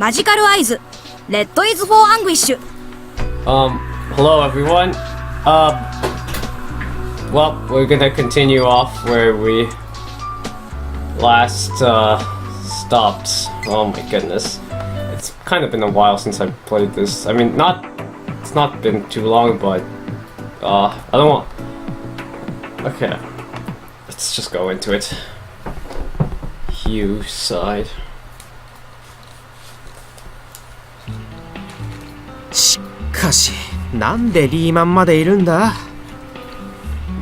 マジカルアイズ Red is for Anguish. Hello everyone. Well, we're gonna continue off where we last stopped. Oh my goodness. It's kind of been a while since I played this. I mean, it's not been too long, but I don't want. Okay, let's just go into it. Hugh side. しかし、なんでリーマンまでいるんだ?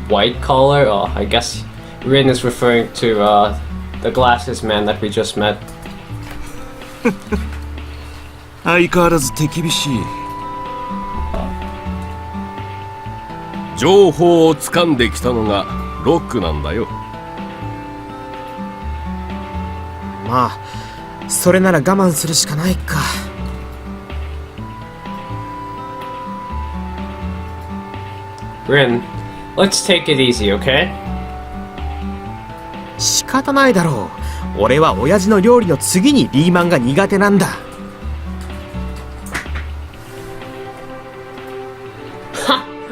White collar? Oh, I guess Rin is referring to the glasses man that we just met. 相変わらず手厳しい。情報を掴んできたのがロックなんだよ。まあ、それなら我慢するしかないか。Rin, let's take it easy, okay? 仕方ないだろう。俺は親父の料理の次にリーマンが苦手なんだ。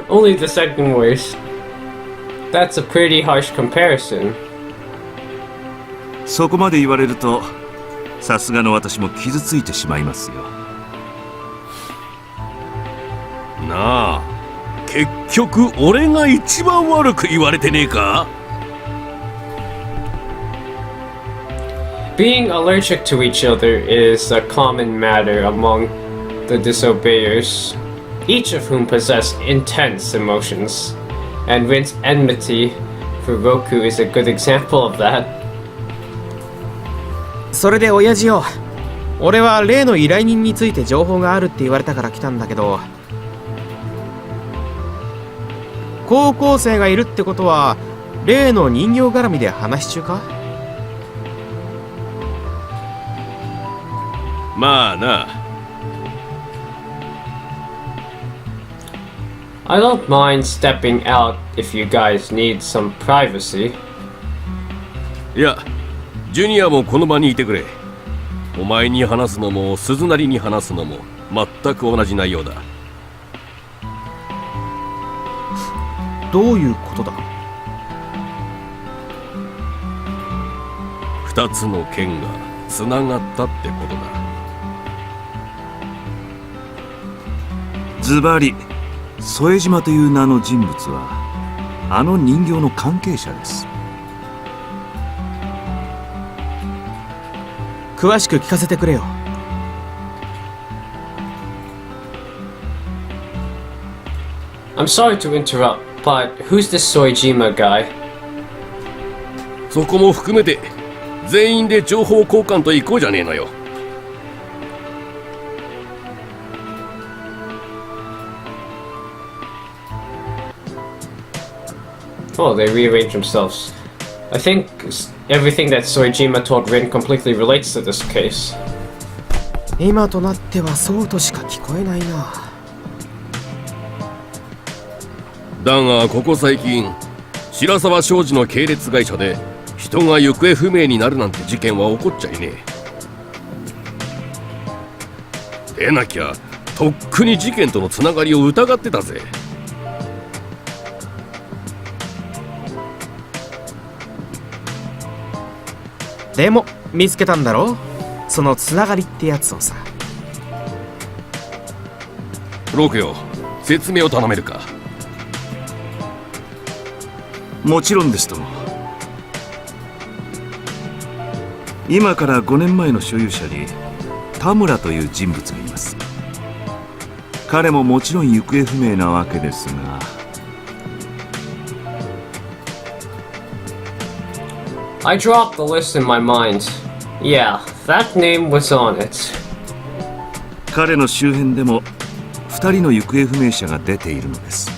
Only the second worst. That's a pretty harsh comparison. そこまで言われると、さすがの私も傷ついてしまいますよ。なあ、結局俺が一番悪く言われてねえか? Being allergic to each other is a common matter among the disobeyers, each of whom possess intense emotions, and Rin's enmity for Roku is a good example of that. それで親父よ、俺は例の依頼人について情報があるって言われたから来たんだけど、高校生がいるってことは例の人形絡みで話し中か? まあな。I don't mind stepping out if you guys need some privacy. いや、ジュニアもこの場にいてくれ。お前に話すのも鈴なりに話すのも全く同じ内容だ。どういうことだ? 二つの剣がつながったってことだ。ズバリ、副島という名の人物はあの人形の関係者です。詳しく聞かせてくれよ。I'm sorry to interrupt, but who's this Soejima guy? そこも含めて全員で情報交換と行こうじゃねえのよ。Oh, they rearranged themselves. I think everything that Soejima told Rin completely relates to this case. 今となってはそうとしか聞こえないな。だがここ最近、白沢商事の系列会社で人が行方不明になるなんて事件は起こっちゃいねえ。でなきゃとっくに事件とのつながりを疑ってたぜ。でも見つけたんだろ、そのつながりってやつをさ。ロクよ、説明を頼めるか。もちろんですとも。今から5年前の所有者に田村という人物がいます。彼ももちろん行方不明なわけですが、I dropped the list in my mind. Yeah, that name was on it. 彼の周辺でも2人の行方不明者が出ているのです。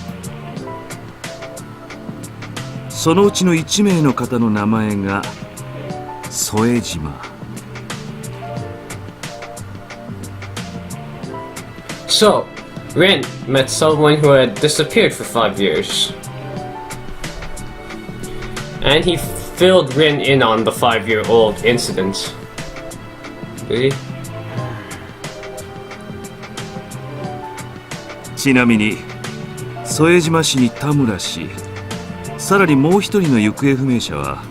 そのうちの1名の方の名前が副島。So, Rin met someone who had disappeared for 5 years. And he filled Rin in on the 5-year-old incident. Did he? ちなみに副島氏に田村氏、さらにもう一人の行方不明者は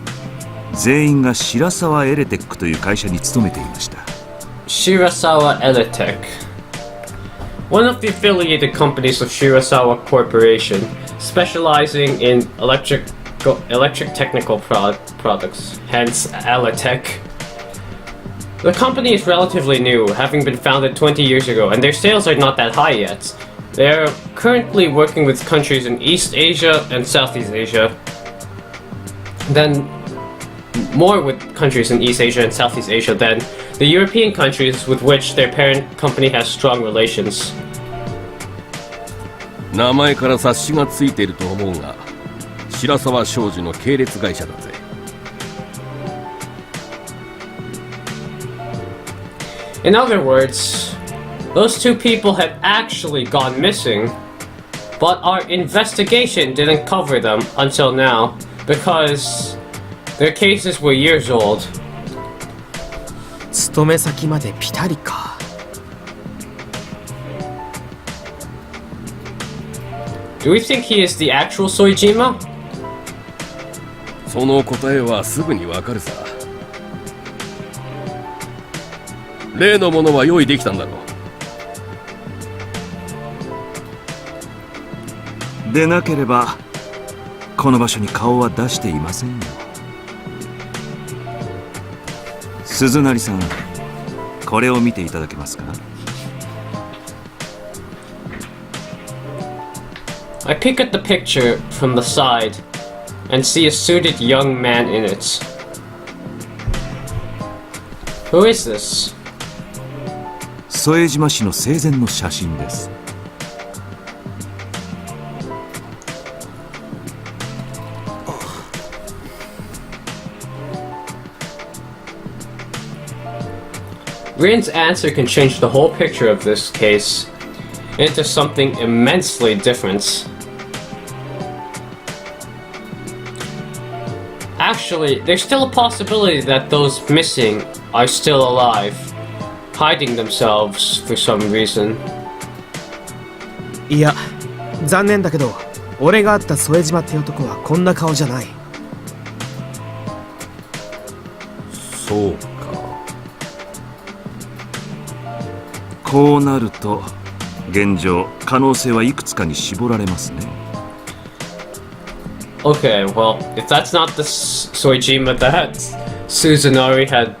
全員が白沢エレテックという会社に勤めていました。 Shirasawa Electric. One of the affiliated companies of Shirasawa Corporation, specializing in electric technical products, hence Electric. The company is relatively new, having been founded 20 years ago, and their sales are not that high yet. They are currently working with countries in East Asia and Southeast Asia. Then more with countries in East Asia and Southeast Asia than the European countries with which their parent company has strong relations. 名前から察しがついていると思うが、白沢商事の系列会社だぜ。In other words, those two people had actually gone missing, but our investigation didn't cover them until now because their cases were years old. 勤め先までピタリか。Do we think he is the actual Soejima? その答えはすぐにわかるさ。例のものは用意できたんだろう。でなければこの場所に顔は出していませんよ。鈴成さん、これを見ていただけますか？ I peek at the picture from the side and see a suited young man in it. Who is this? 副島氏の生前の写真です。Rin's answer can change the whole picture of this case into something immensely different. Actually, there's still a possibility that those missing are still alive, hiding themselves for some reason. いや、残念だけど、俺が会った副島って男はこんな顔じゃない。そうか。こうなると現状可能性はいくつかに絞られますね。 Okay, well, if that's not the Soejima that Suzunari had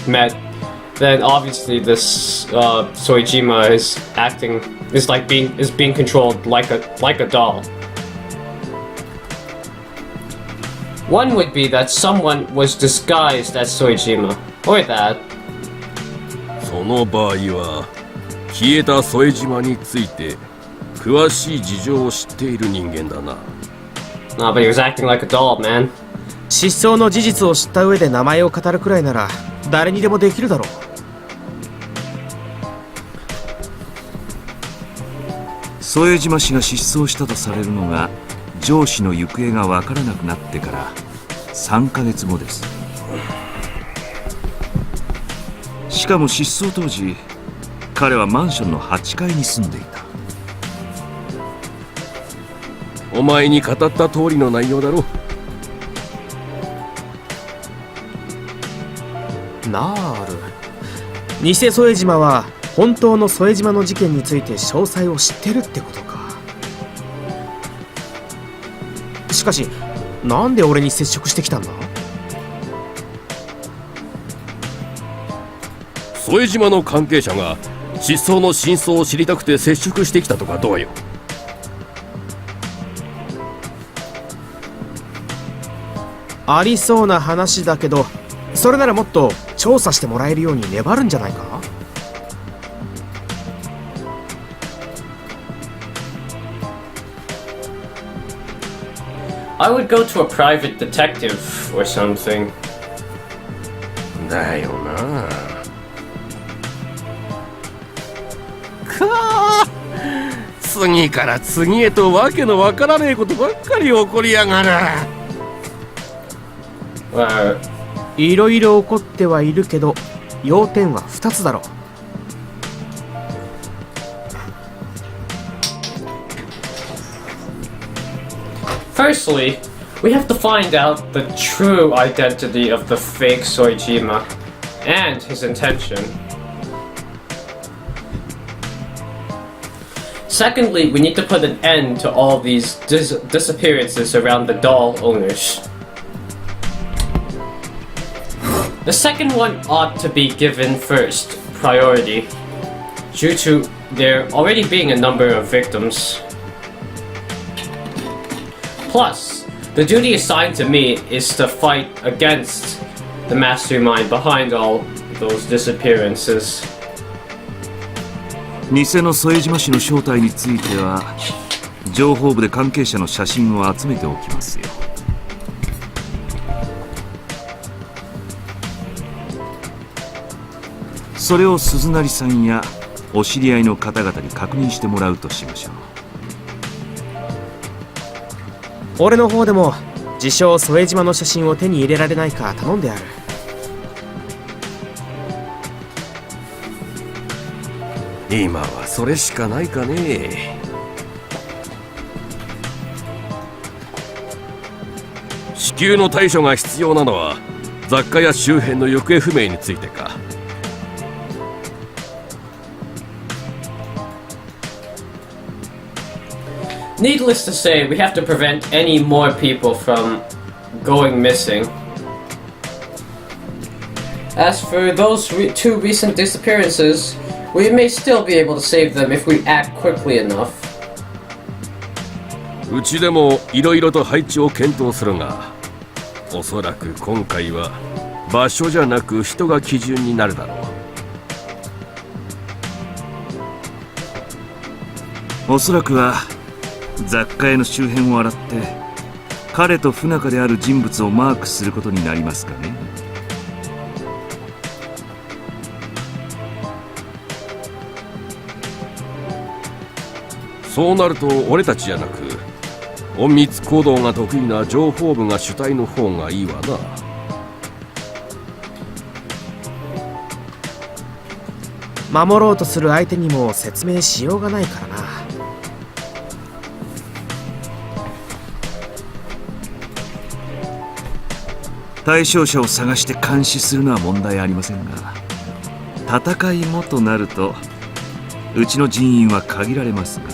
met, then obviously this Soejima is being controlled like a doll. One would be that someone was disguised as Soejima, or that. その場合は消えた副島について詳しい事情を知っている人間だな。Nah, but he was acting like a doll, man. 失踪の事実を知った上で名前を語るくらいなら誰にでもできるだろう。副島氏が失踪したとされるのが上司の行方が分からなくなってから3ヶ月後です。しかも失踪当時彼はマンションの8階に住んでいた。お前に語った通りの内容だろ。なる。偽副島は本当の副島の事件について詳細を知ってるってことか。しかしなんで俺に接触してきたんだ？副島の関係者が失踪の真相を知りたくて接触してきたとかどうよ。ありそうな話だけど、それならもっと調査してもらえるように粘るんじゃないか？ I would go to a private detective or something. だよな。次から次へとわけのわからねえことばっかり起こりやがる。いろいろ起こってはいるけど要点は2つだろう。Firstly, we have to find out the true identity of the fake Soejima and his intention. Secondly, we need to put an end to all these disappearances around the doll owners. The second one ought to be given first priority, due to there already being a number of victims. Plus, the duty assigned to me is to fight against the mastermind behind all those disappearances. 偽の副島氏の正体については情報部で関係者の写真を集めておきますよ。それを鈴成さんやお知り合いの方々に確認してもらうとしましょう。俺の方でも自称副島の写真を手に入れられないか頼んである。今はそれしかないかね。至急の対処が必要なのは雑貨や周辺の行方不明についてか。Needless to say, we have to prevent any more people from going missing. As for those two recent disappearances, we may still be able to save them if we act quickly enough. うちでもいろいろと配置を検討するが、おそらく今回は場所じゃなく人が基準になるだろう。おそらくは雑貨屋の周辺を洗って彼と不仲である人物をマークすることになりますかね。そうなると俺たちじゃなく隠密行動が得意な情報部が主体の方がいいわな。守ろうとする相手にも説明しようがないからな。対象者を探して監視するのは問題ありませんが、戦いもとなるとうちの人員は限られますが。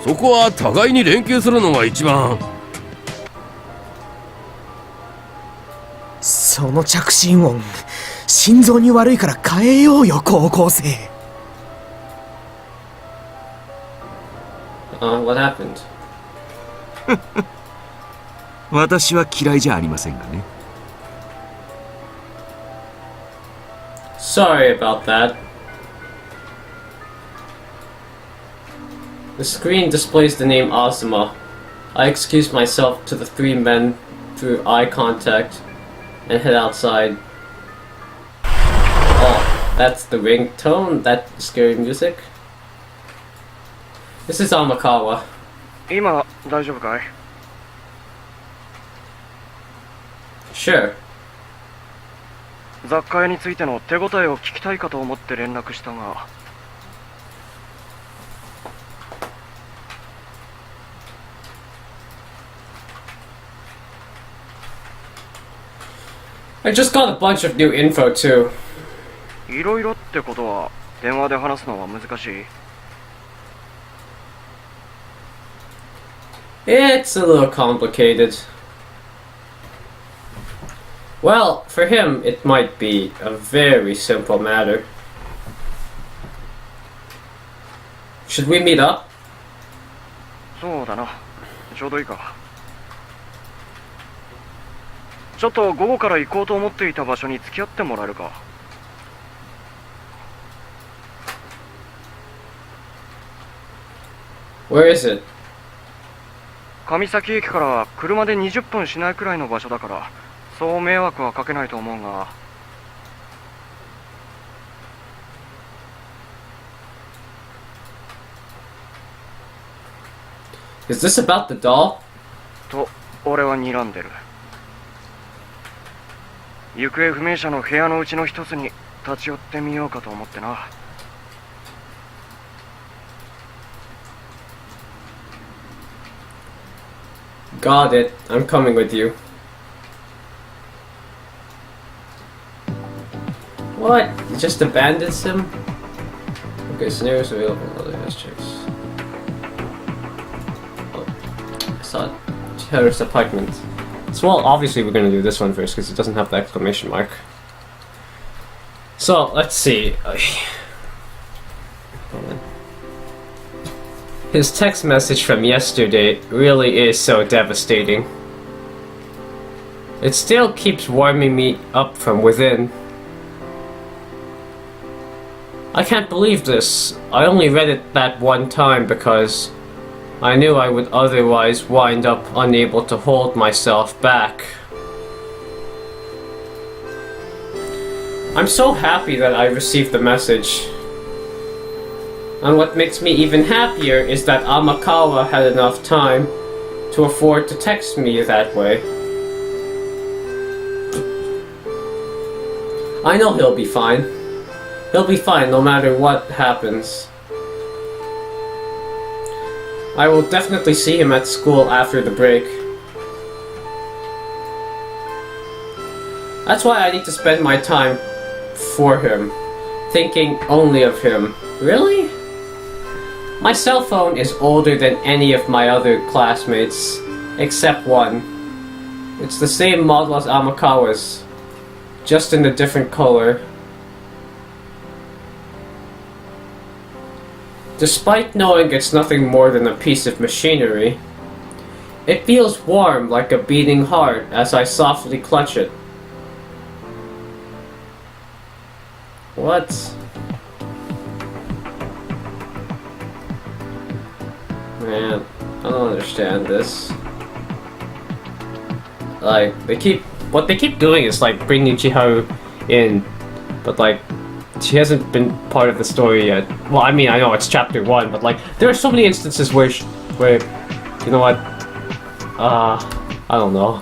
そこは互いに連携するのが一番。その着信音、心臓に悪いから変えようよ、高校生。What happened? 私は嫌いじゃありませんがね。Sorry about that. The screen displays the name Azuma. I excuse myself to the three men through eye contact and head outside. Oh, that's the ringtone? That scary music? This is Amakawa. 今大丈夫かい？ Sure. 雑貨屋についての手応えを聞きたいかと思って連絡したが。I just got a bunch of new info too. いろいろってことは電話で話すのは難しい？ It's a little complicated. Well, for him, it might be a very simple matter. Should we meet up? そうだな。ちょうどいいか。ちょっと午後から行こうと思っていた場所に付き合ってもらえるか。Where is it? 上崎駅から車で20分しないくらいの場所だから、そう迷惑はかけないと思うが。Is this about the doll? と俺は睨んでる。行方不明者の部屋のうちの一つに立ち寄ってみようかと思ってな。Got it. I'm coming with you. What? He just abandons him? Okay, scenarios available in other checks. Oh, I saw it. Terrace apartment. So, well, obviously we're gonna do this one first because it doesn't have the exclamation mark. So, let's see. Hold on. His text message from yesterday really is so devastating. It still keeps warming me up from within. I can't believe this. I only read it that one time because I knew I would otherwise wind up unable to hold myself back. I'm so happy that I received the message. And what makes me even happier is that Amakawa had enough time to afford to text me that way. I know he'll be fine. He'll be fine no matter what happens. I will definitely see him at school after the break. That's why I need to spend my time for him, thinking only of him. Really? My cell phone is older than any of my other classmates, except one. It's the same model as Amakawa's, just in a different color. Despite knowing it's nothing more than a piece of machinery, it feels warm like a beating heart as I softly clutch it. What? Man, I don't understand this. Like, what they keep doing is like bringing Chiharu in, but like, she hasn't been part of the story yet. Well, I mean, I know it's chapter 1, but like, there are so many instances where, you know what? I don't know.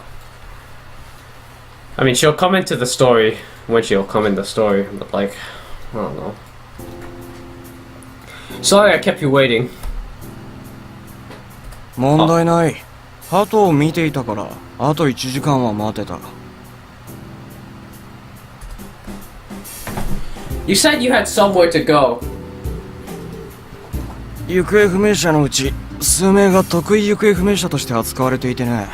I mean, she'll come into the story when she'll come in the story, but like, I don't know. Sorry I kept you waiting. 問題ない。鳩を見ていたから、あと1時間は待てた。You said you had somewhere to go. 行方不明者のうち、数名が特異行方不明者として扱われていてね。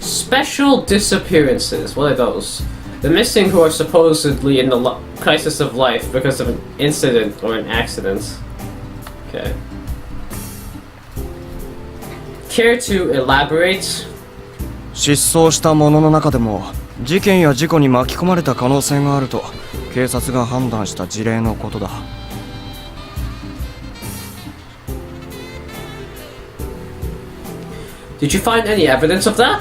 Special disappearances. What are those? The missing who are supposedly in the crisis of life because of an incident or an accident. Okay. Care to elaborate? 失踪した者の中でも、事件や事故に巻き込まれた可能性があると、警察が判断した事例のことだ。Did you find any evidence of that?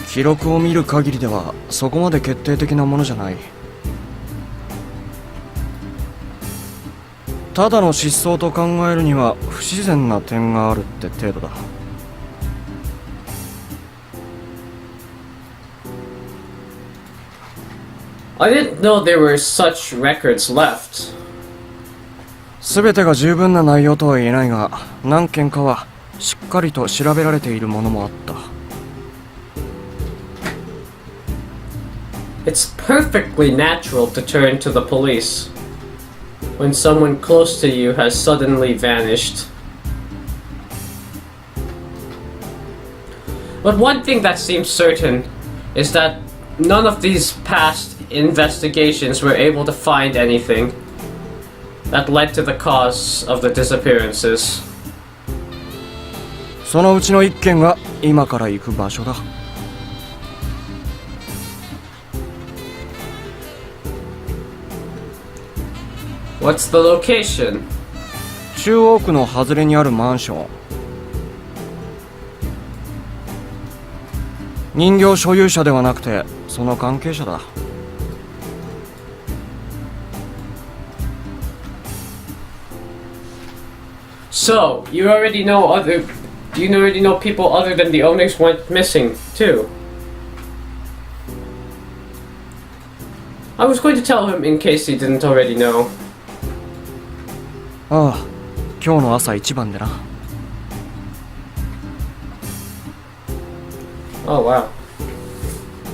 記録を見る限りではそこまで決定的なものじゃない。ただの失踪と考えるには不自然な点があるって程度だ。I didn't know there were such records left. 全てが十分な内容とは言えないが、何件かはしっかりと調べられているものもあった。It's perfectly natural to turn to the police when someone close to you has suddenly vanished. But one thing that seems certain is that none of these past investigations were able to find anything that led to the cause of the disappearances. そのうちの一件が今から行く場所だ。What's the location? 中央区の外れにあるマンション。人形所有者ではなくてその関係者だ。So, you already know you already know people other than the owners went missing, too. I was going to tell him in case he didn't already know. ああ、今日の朝一番でな。Oh wow.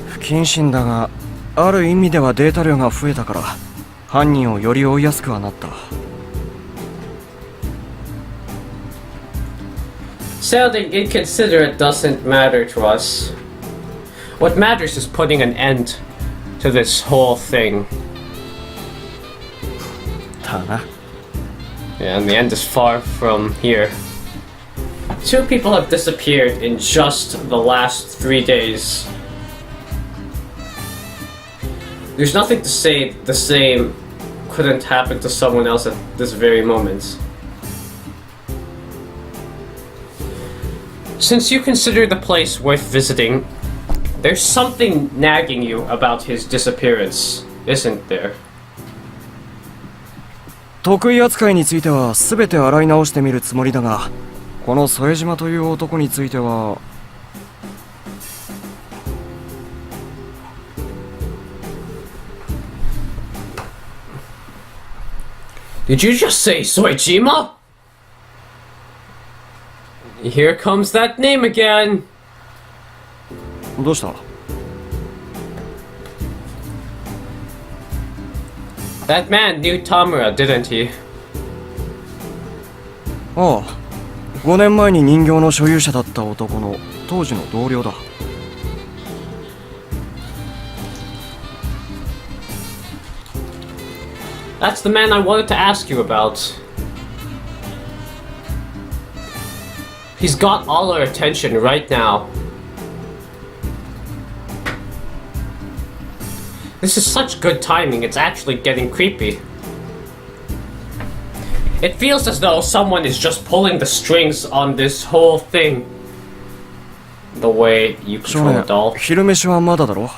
不謹慎だが、ある意味ではデータ量が増えたから犯人をより追いやすくはなった。Sounding inconsiderate doesn't matter to us. What matters is putting an end to this whole thing. だな。 Yeah, and the end is far from here. 2 people have disappeared in just the last 3 days. There's nothing to say the same couldn't happen to someone else at this very moment. Since you consider the place worth visiting, there's something nagging you about his disappearance, isn't there? 得意扱いについては全て洗い直してみるつもりだが、この副島という男については。Did you just say Soejima? Here comes that name again. どうした？ That man knew Tamura, didn't he? ああ、5年前に人形の所有者だった男の当時の同僚だ。That's the man I wanted to ask you about. He's got all our attention right now. This is such good timing, it's actually getting creepy. It feels as though someone is just pulling the strings on this whole thing. The way you control a doll. 昼飯はまだだろ？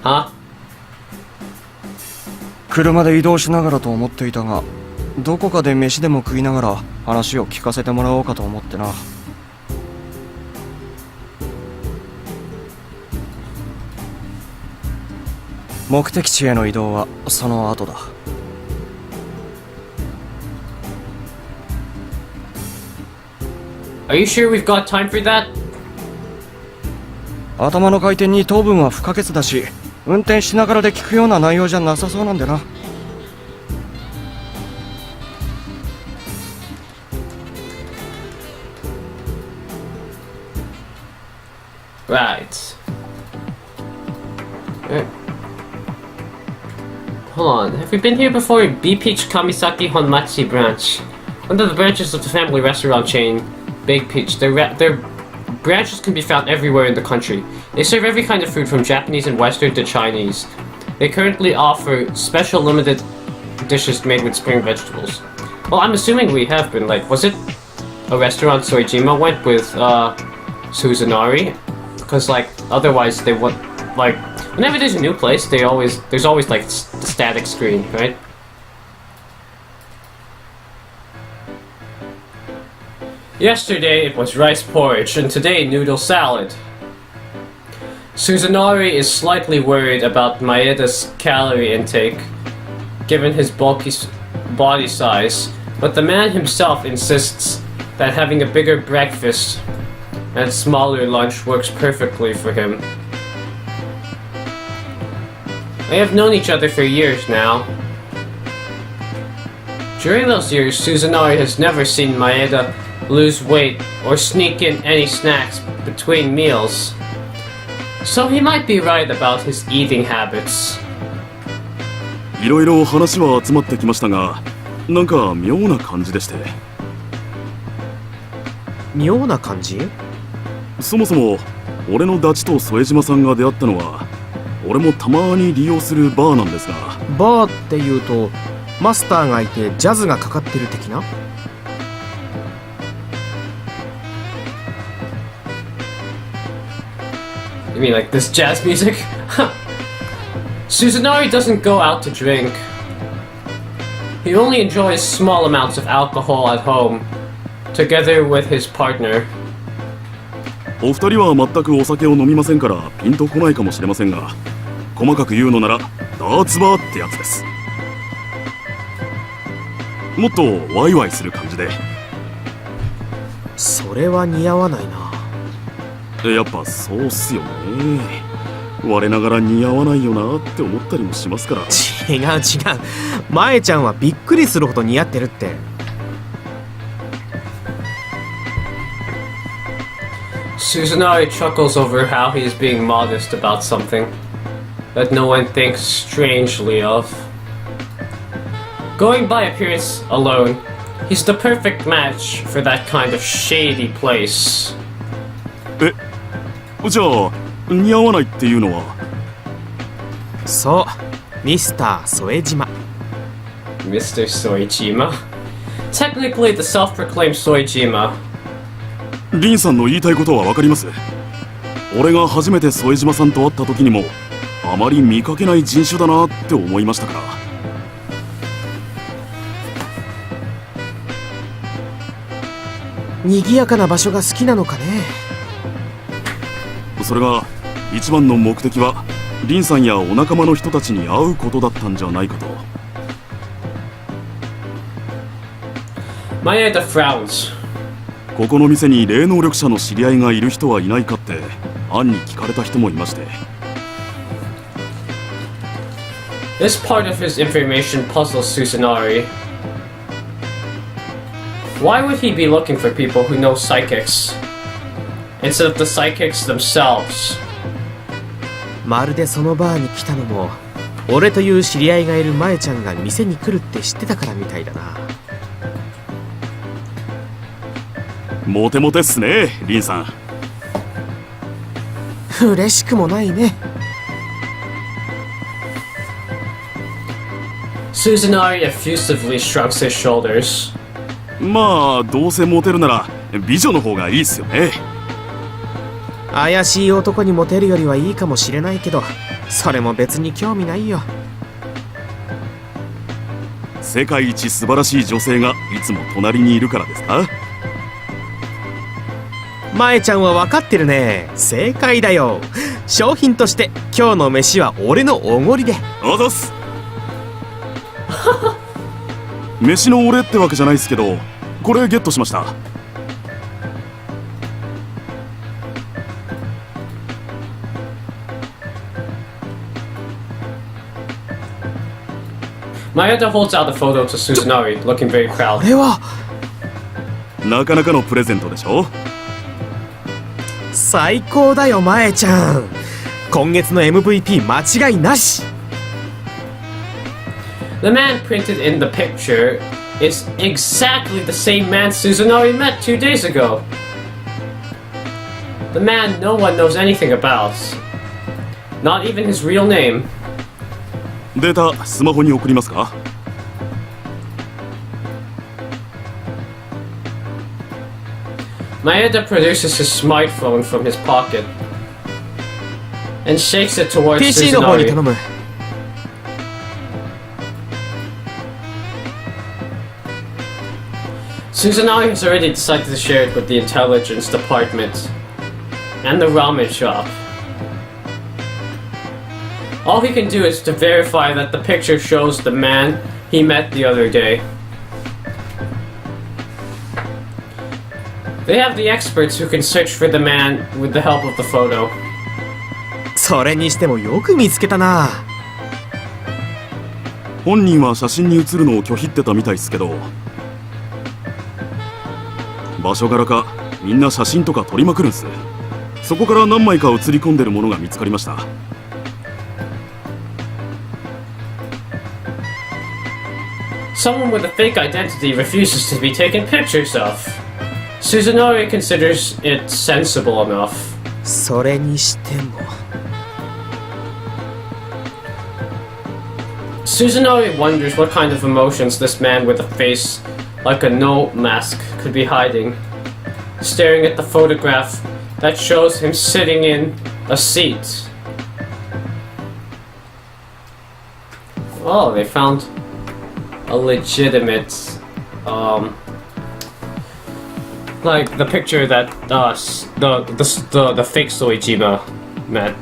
Huh? 車で移動しながらと思っていたが、どこかで飯でも食いながら話を聞かせてもらおうかと思ってな。目的地への移動はその後だ。Are you sure we've got time for that? 頭の回転に糖分は不可欠だし、運転しながらで聞くような内容じゃなさそうなんでな。Right. Hold on, have we been here before? B Peach Kamisaki Honmachi branch. One of the branches of the family restaurant chain, Big Peach. Their branches can be found everywhere in the country. They serve every kind of food from Japanese and Western to Chinese. They currently offer special limited dishes made with spring vegetables. Well, I'm assuming we have been, like, was it a restaurant Soejima went with, Suzunari? Because, like, otherwise they would, like, whenever there's a new place, there's always, like, the static screen, right? Yesterday it was rice porridge, and today noodle salad. Suzunari is slightly worried about Maeda's calorie intake, given his bulky body size, but the man himself insists that having a bigger breakfast and smaller lunch works perfectly for him. They have known each other for years now. During those years, Suzunari has never seen Maeda lose weight or sneak in any snacks between meals. So he might be right about his eating habits. いろいろ話は集まってきましたが、なんか妙な感じでして。妙な感じ？そもそも俺のダチと副島さんが出会ったのは、俺もたまに利用するバーなんですが。バーっていうとマスターがいてジャズがかかってる的なYou mean like this jazz music? Suzunari doesn't go out to drink. He only enjoys small amounts of alcohol at home, together with his partner. お二人は全くお酒を飲みませんからピンとこないかもしれませんが、細かく言うのならダーツバーってやつです。もっとワイワイする感じで。れは似合わないな。やっぱそうっすよね。我ながら似合わないよなって思ったりもしますから。違う違う、舞ちゃんはびっくりするほど似合ってるって。Suzunari chuckles over how he is being modest about something that no one thinks strangely of. Going by appearance alone, he's the perfect match for that kind of shady place. じゃあ似合わないっていうのは？そう、ミスター副島。Mr. Soejima? Technically the self-proclaimed Soejima. リンさんの言いたいことはわかります。俺が初めて副島さんと会った時にもあまり見かけない人種だなって思いましたから。賑やかな場所が好きなのかね。それが一番の目的はリンさんやお仲間の人たちに会うことだったんじゃないかと。Mayeda frowns. ここの店に霊能力者の知り合いがいる人はいないかってアンに聞かれた人もいまして。This part of his information puzzles Suzunari. Why would he be looking for people who know psychics instead of the psychics themselves? まるでそのバーに来たのも俺という知り合いがいる舞ちゃんが店に来るって知ってたからみたいだな。モテモテっすね、リンさん。嬉しくもないね。Suzunari effusively shrugs his shoulders. まあどうせモテるなら美女の方がいいっすよね。怪しい男にモテるよりはいいかもしれないけど、それも別に興味ないよ。世界一素晴らしい女性がいつも隣にいるからですか？舞ちゃんは分かってるね。正解だよ。商品として今日の飯は俺のおごりで。あざっす。飯のお礼ってわけじゃないっすけど、これゲットしました。Mayeda holds out the photo to Suzunari, looking very こ proud. れはなかなかのプレゼントでしょ？最高だよ舞ちゃん。今月の MVP 間違いなし。The man printed in the picture is exactly the same man Suzunari met 2 days ago. The man no one knows anything about. Not even his real name. データスマホに送りますかMayeda produces his smartphone from his pocket and shakes it towards PC の方に Suzunari. 頼む。Suzunari has already decided to share it with the intelligence department and the ramen shop. All he can do is to verify that the picture shows the man he met the other day. They have the experts who can search for the man with the help of the photo. それにしてもよく見つけたな。本人は写真に写るのを拒否ってたみたいっすけど、場所柄かみんな写真とか撮りまくるんす。そこから何枚か写り込んでるものが見つかりました。Someone with a fake identity refuses to be taken pictures of. Suzunari considers it sensible enough. それにしても Suzunari wonders what kind of emotions this man with a face like a no mask could be hiding, staring at the photograph that shows him sitting in a seat. Oh, they found a legitimate, like the picture that the fake Soejima met.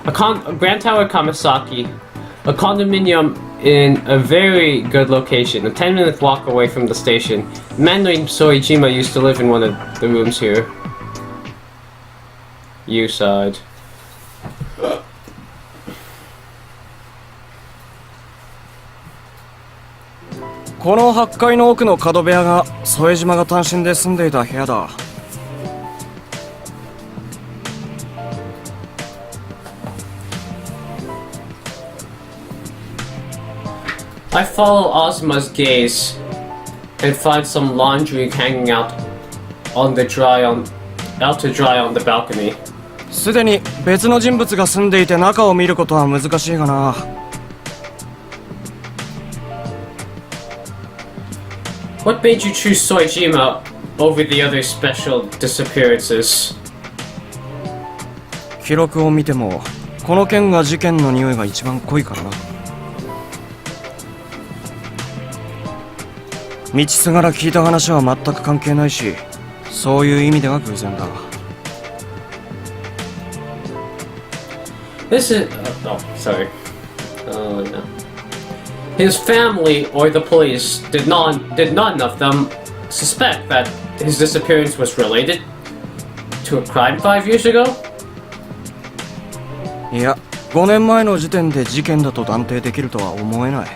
A Grand Tower Kamisaki, a condominium in a very good location, a 10-minute walk away from the station. A man named Soejima used to live in one of the rooms here. You side. この8階の奥の角部屋が副島が単身で住んでいた部屋だ。I follow Asuma's gaze and find some laundry hanging out to dry on the balcony. すでに別の人物が住んでいて中を見ることは難しいがな。What made you choose Soejima over the other special disappearances? 記録を見てもこの件が事件の匂いが一番濃いからな。道すがら聞いた話は全く関係ないし、そういう意味では偶然だ。This is... sorry. Oh, no. His family or the police did none of them suspect that his disappearance was related to a crime 5 years ago? いや、5年前の時点で事件だと断定できるとは思えない。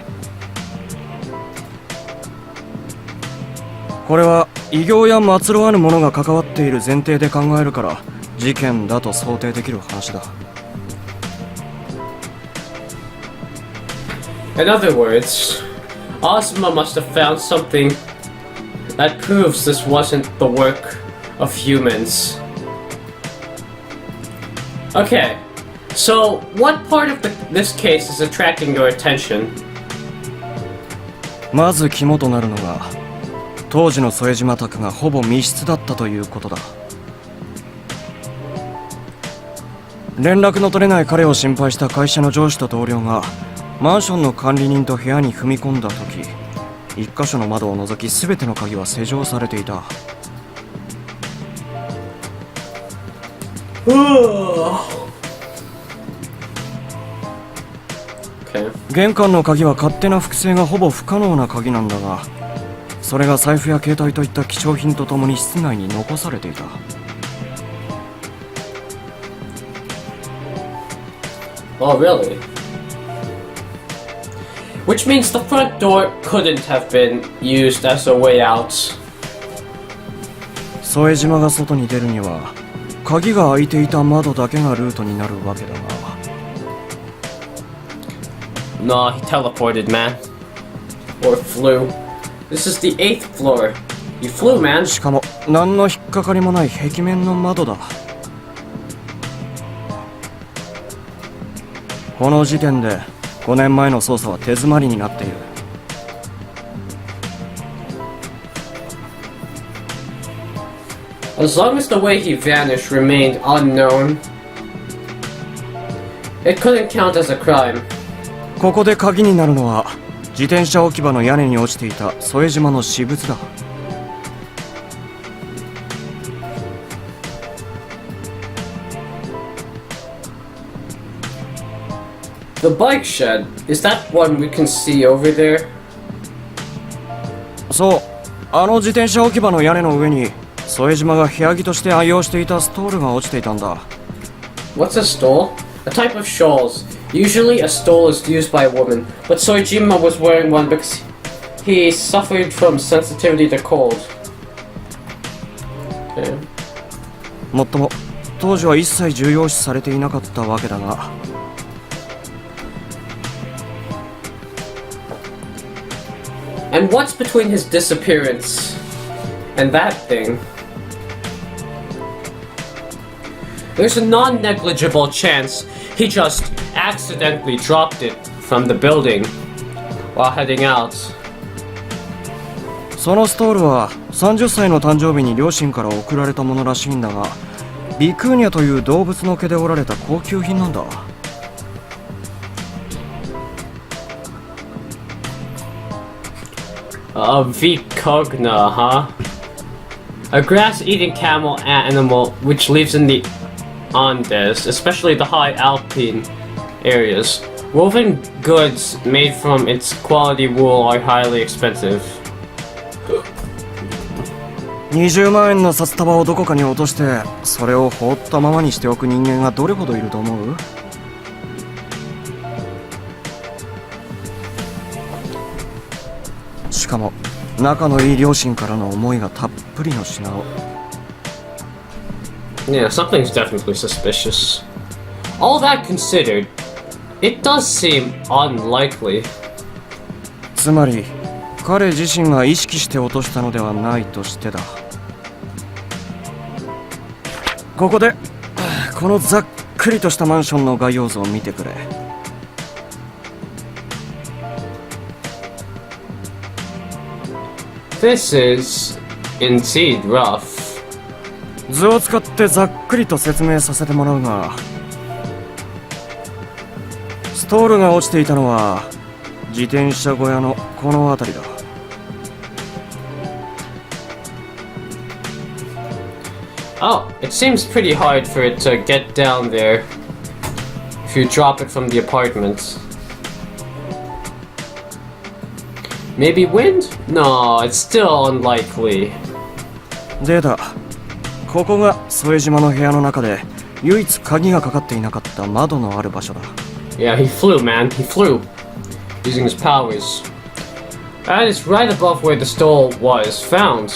これは異形や末路ある者が関わっている前提で考えるから事件だと想定できる話だ。In other words, Asuma must have found something that proves this wasn't the work of humans. Okay, so what part of this case is attracting your attention? まず肝となるのが当時の副島宅がほぼ密室だったということだ。連絡の取れない彼を心配した会社の上司と同僚がマンションの管理人と部屋に踏み込んだ時、一箇所の窓を除き全ての鍵は施錠されていた。玄関の鍵は勝手な複製がほぼ不可能な鍵なんだが、それが財布や携帯といった貴重品とともに室内に残されていた。Oh, really? Which means the front door couldn't have been used as a way out. 副島が外に出るには鍵が開いていた窓だけがルートになるわけだが。Nah, he teleported, man. Or flew. This is the 8th floor. You flew, man. しかも何の引っかかりもない壁面の窓だ。この時点で5年前の捜査は手詰まりになっている。As long as the way he vanished remained unknown, it couldn't count as a crime. ここで鍵になるのは自転車置き場の屋根に落ちていた副島の私物だ。The bike shed, is that one we can see over there? そう、あの自転車置き場の屋根の上に副島が部屋着として愛用していたストールが落ちていたんだ。What's a stole? A type of shawls. Usually a stole is used by a woman, but Soejima was wearing one because he suffered from sensitivity to cold. Okay. もっとも当時は一切重要視されていなかったわけだが。And what's between his disappearance and that thing? There's a non-negligible chance he just accidentally dropped it from the building while heading out. そのストールは30歳の誕生日に両親から贈られたものらしいんだが、ビクーニャという動物の毛で織られた高級品なんだ。Vicogna, huh? A grass-eating camel animal which lives in the Andes, especially the high alpine areas. Woven goods made from its quality wool are highly expensive. 20万円の札束をどこかに落としてそれを放ったままにしておく人間がどれほどいると思う？しかも仲のいい両親からの思いがたっぷりの品を。 Yeah, something's definitely suspicious. All that considered, it does seem unlikely. つまり彼自身が意識して落としたのではないとしてだ。ここでこのざっくりとしたマンションの概要図を見てくれ。This is indeed rough. 図を使ってざっくりと説明させてもらうが、ストールが落ちていたのは自転車小屋のこの辺りだ。Oh, it seems pretty hard for it to get down there if you drop it from the apartment. Maybe wind? No, it's still unlikely. でだ、ここが副島の部屋の中で唯一鍵がかかっていなかった窓のある場所だ。Yeah, he flew, man. He flew. Using his powers. And it's right above where the stole was found.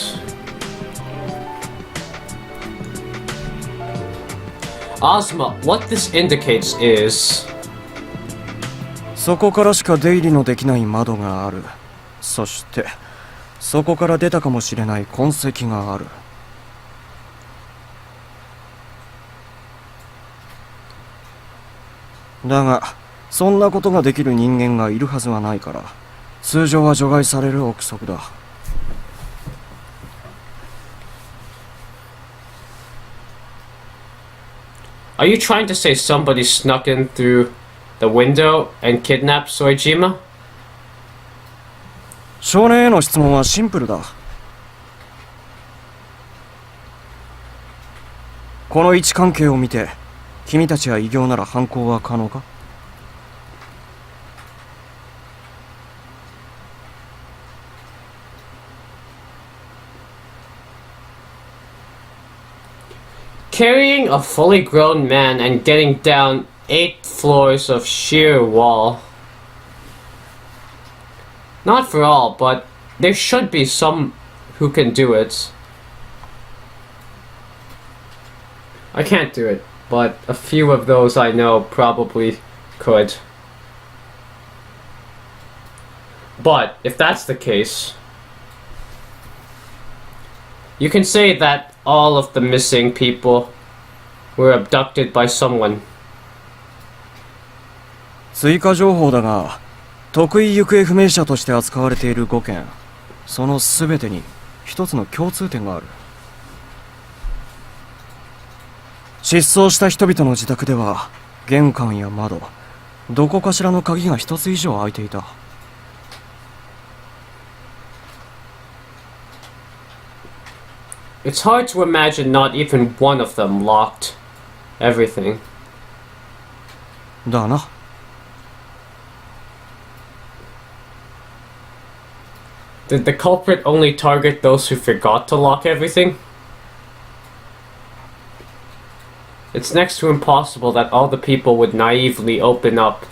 Ozma, what this indicates is... そこからしか出入りのできない窓がある。そしてそこから出たかもしれない痕跡がある。だがそんなことができる人間がいるはずはないから、通常は除外される憶測だ。Are you trying to say somebody snuck in through the window and kidnapped Soejima? 少年への質問はシンプルだ。この位置関係を見て君たちは異形なら犯行は可能か？Carrying a fully grown man and getting down 8 floors of sheer wall. Not for all, but there should be some who can do it. I can't do it, but a few of those I know probably could. But if that's the case, you can say that all of the missing people were abducted by someone. 追加情報だが、特異行方不明者として扱われている5件、その全てに一つの共通点がある。失踪した人々の自宅では玄関や窓、どこかしらの鍵が一つ以上開いていた。It's hard to imagine not even one of them locked everything. だな。Did the culprit only target those who forgot to lock everything? It's next to impossible that all the people would naively open up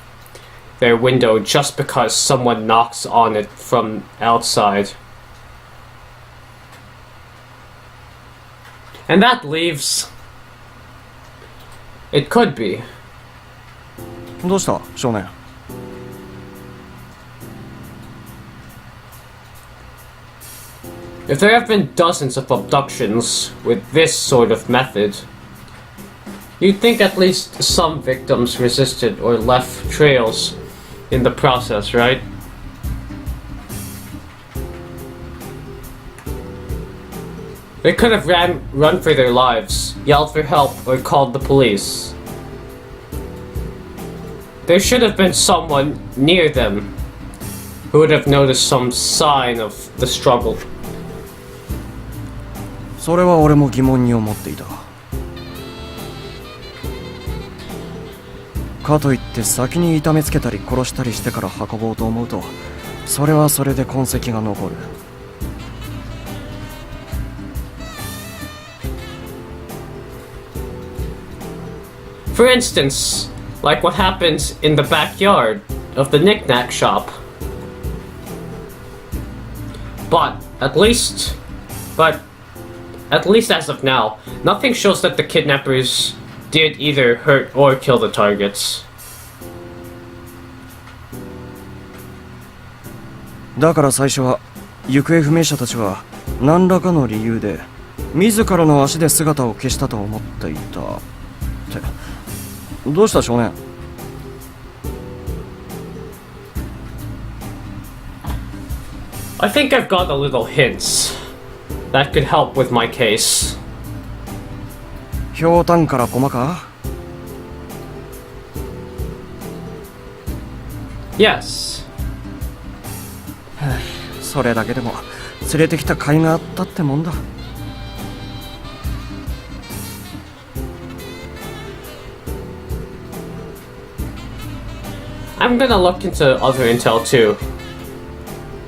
their window just because someone knocks on it from outside. And that leaves... It could be. どうした少年？ If there have been dozens of abductions with this sort of method, you'd think at least some victims resisted or left trails in the process, right? They could have run for their lives, yelled for help, or called the police. There should have been someone near them who would have noticed some sign of the struggle. それは俺も疑問に思っていた。かといって先に痛めつけたり殺したりしてから運ぼうと思うと、それはそれで痕跡が残る。For instance, like what happens in the backyard of the knick-knack shop. But at least as of now, nothing shows that the kidnappers did either hurt or kill the targets. だから最初は行方不明者たちは何らかの理由で自らの足で姿を消したと思っていた。ってどうした少年？ I think I've got a little hints that could help with my case. ひょうたんから駒か？ Yes. それだけでも連れてきた甲斐があったってもんだ。I'm gonna look into other intel too.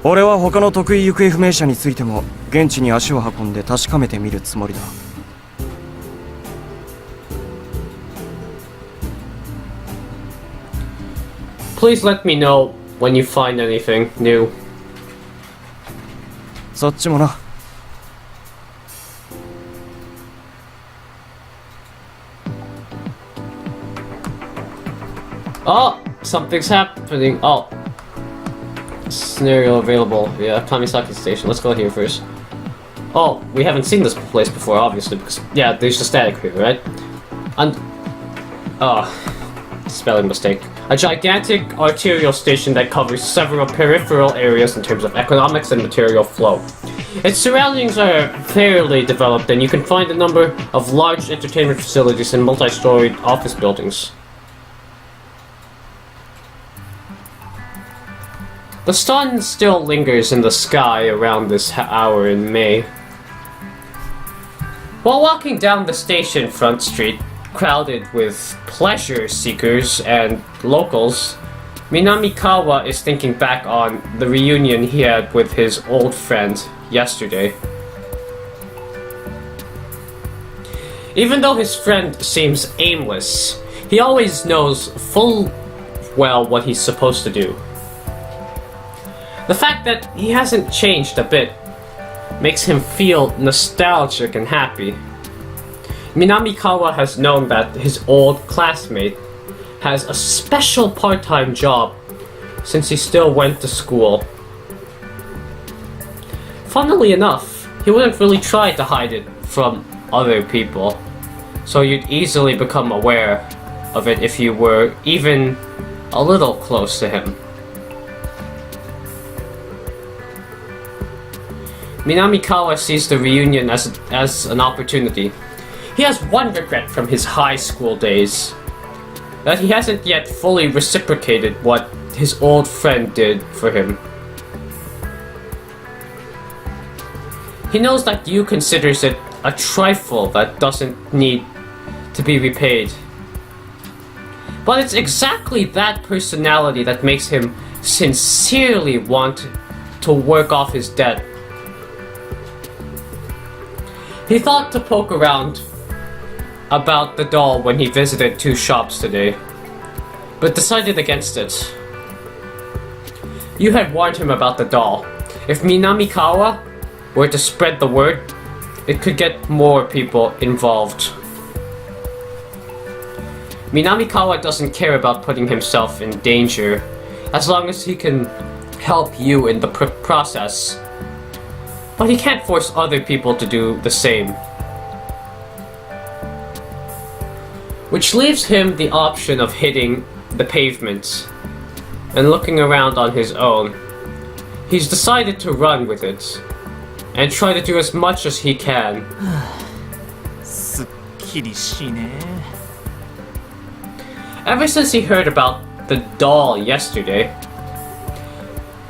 俺は他の得意行方不明者についても現地に足を運んで確かめてみるつもりだ。Please let me know when you find anything new. そっちもな。Oh, something's happening. Oh. Scenario available. Yeah, Kamisaki Station. Let's go here first. Oh, we haven't seen this place before, obviously, because, yeah, there's the static here, right? And, spelling mistake. A gigantic arterial station that covers several peripheral areas in terms of economics and material flow. Its surroundings are fairly developed, and you can find a number of large entertainment facilities and multi-storied office buildings. The sun still lingers in the sky around this hour in May. While walking down the station front street, crowded with pleasure seekers and locals, Minamikawa is thinking back on the reunion he had with his old friend yesterday. Even though his friend seems aimless, he always knows full well what he's supposed to do. The fact that he hasn't changed a bit makes him feel nostalgic and happy. Minamikawa has known that his old classmate has a special part-time job since he still went to school. Funnily enough, he wouldn't really try to hide it from other people, so you'd easily become aware of it if you were even a little close to him. Minamikawa sees the reunion as an opportunity. He has one regret from his high school days, that he hasn't yet fully reciprocated what his old friend did for him. He knows that Yu considers it a trifle that doesn't need to be repaid. But it's exactly that personality that makes him sincerely want to work off his debt. He thought to poke around about the doll when he visited 2 shops today, but decided against it. You had warned him about the doll. If Minamikawa were to spread the word, it could get more people involved. Minamikawa doesn't care about putting himself in danger, as long as he can help you in the process. But he can't force other people to do the same. Which leaves him the option of hitting the pavement and looking around on his own. He's decided to run with it and try to do as much as he can. すっきりしね Ever since he heard about the doll yesterday,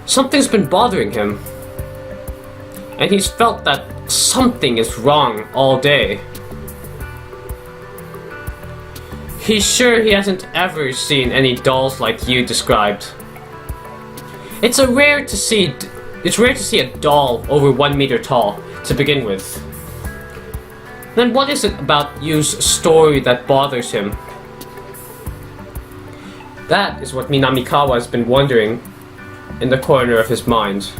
something's been bothering him. And he's felt that something is wrong all day. He's sure he hasn't ever seen any dolls like you described. It's rare to see a doll over 1 meter tall to begin with. Then what is it about Yu's story that bothers him? That is what Minamikawa has been wondering in the corner of his mind.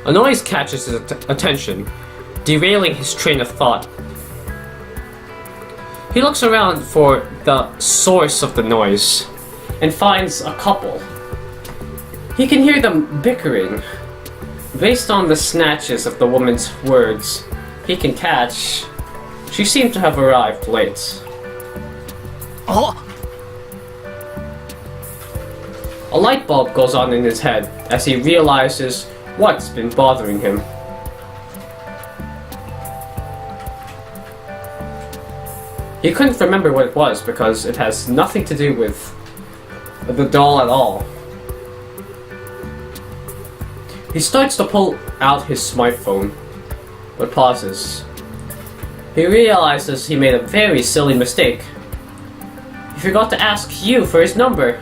A noise catches his attention, derailing his train of thought. He looks around for the source of the noise and finds a couple. He can hear them bickering. Based on the snatches of the woman's words he can catch, she seemed to have arrived late. A light bulb goes on in his head as he realizes what's been bothering him. He couldn't remember what it was because it has nothing to do with the doll at all. He starts to pull out his smartphone, but pauses. He realizes he made a very silly mistake. He forgot to ask Yu for his number.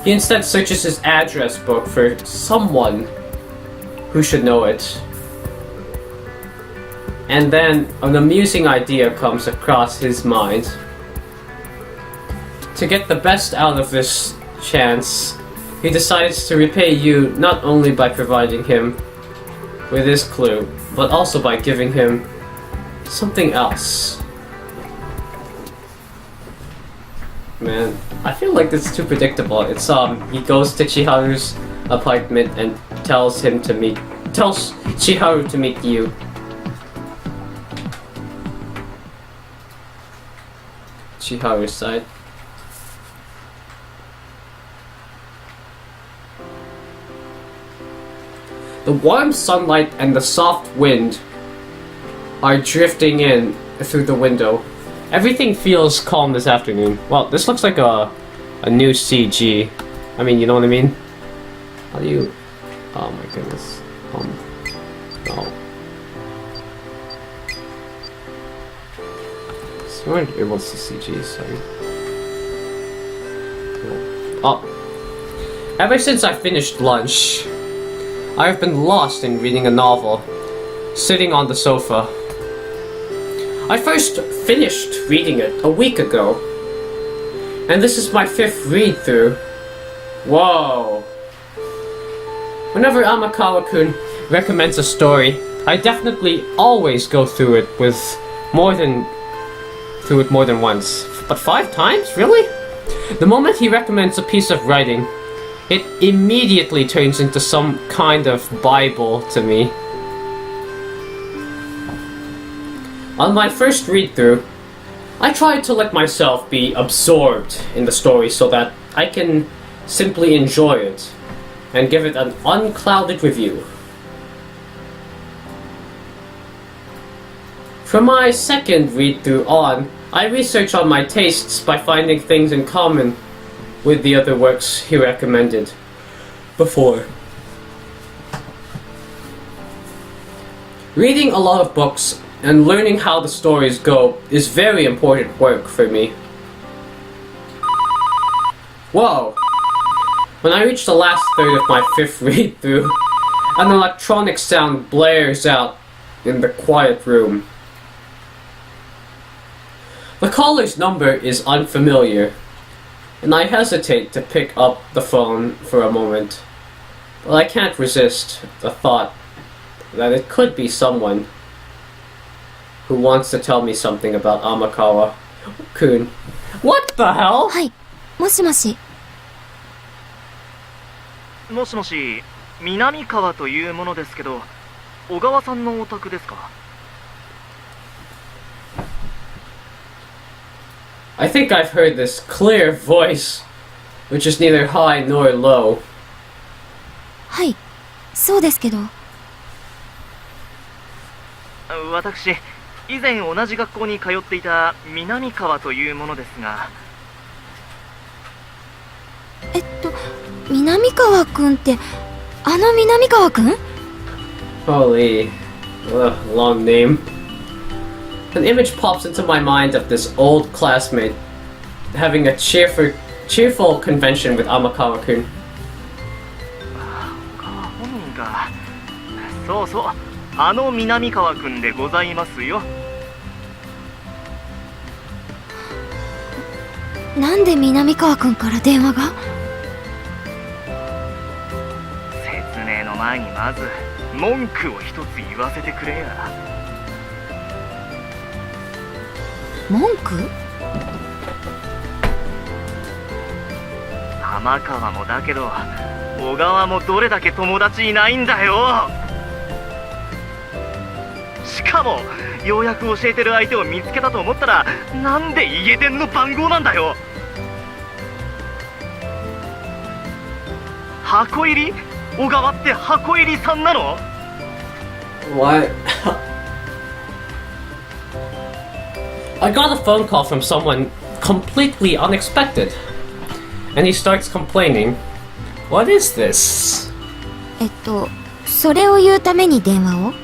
He instead searches his address book for someone who should know it. And then an amusing idea comes across his mind. To get the best out of this chance, he decides to repay Yu not only by providing him with this clue, but also by giving him something else. Man, I feel like this is too predictable. It's he goes to Chiharu's apartment and tells Chiharu to meet Yu. Chiharu's side. The warm sunlight and the soft wind are drifting in through the window. Everything feels calm this afternoon. Well, this looks like a new CG. I mean, you know what I mean? How do you... Oh my goodness. No. So we're able to see CG, sorry. Oh. Ever since I finished lunch, I have been lost in reading a novel, sitting on the sofa. I first finished reading it a week ago, and this is my 5th read-through. Whoa! Whenever Amakawa-kun recommends a story, I definitely always go through it more than once. But 5 times? Really? The moment he recommends a piece of writing, it immediately turns into some kind of Bible to me. On my first read-through, I tried to let myself be absorbed in the story so that I can simply enjoy it and give it an unclouded review. From my second read-through on, I research on my tastes by finding things in common with the other works he recommended before. Reading a lot of books and learning how the stories go is very important work for me. Whoa! When I reach the last third of my 5th read-through, an electronic sound blares out in the quiet room. The caller's number is unfamiliar, and I hesitate to pick up the phone for a moment, but I can't resist the thought that it could be someone who wants to tell me something about Amakawa-kun. What the hell? はい、もしもし。もしもし、南川というものですけど、小川さんのお宅ですか？ I think I've heard this clear voice, which is neither high nor low. はい、そうですけど。私、以前同じ学校に通っていた南川というものですが。南川くんって、あの南川くん？ Holy. Long name. An image pops into my mind of this old classmate having a cheerful convention with Amakawa-kun. 本人か。そうそう、あの南川くんでございますよ。なんで南川くんから電話が？説明の前にまず文句を一つ言わせてくれや。文句？浜川もだけど小川もどれだけ友達いないんだよ。しかもようやく教えてる相手を見つけたと思ったら、なんで家電の番号なんだよ。箱入り？小川って箱入りさんなの？ What? I got a phone call from someone completely unexpected. And he starts complaining. What is this? それを言うために電話を？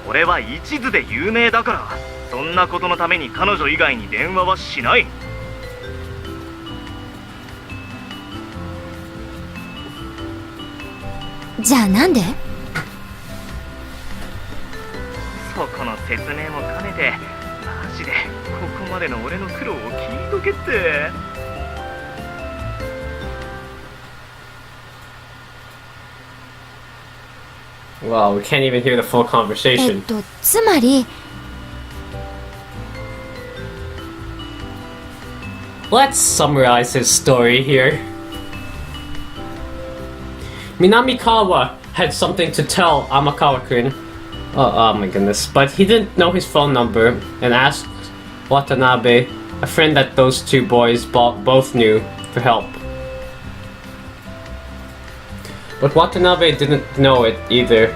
俺は一途で有名だから、そんなことのために彼女以外に電話はしない。じゃあなんで？そこの説明も兼ねて、マジでここまでの俺の苦労を聞いとけって。Wow, we can't even hear the full conversation. つまり Let's summarize his story here. Minamikawa had something to tell Amakawa-kun. Oh my goodness. But he didn't know his phone number and asked Watanabe, a friend that those two boys both knew, for help. But Watanabe didn't know it either.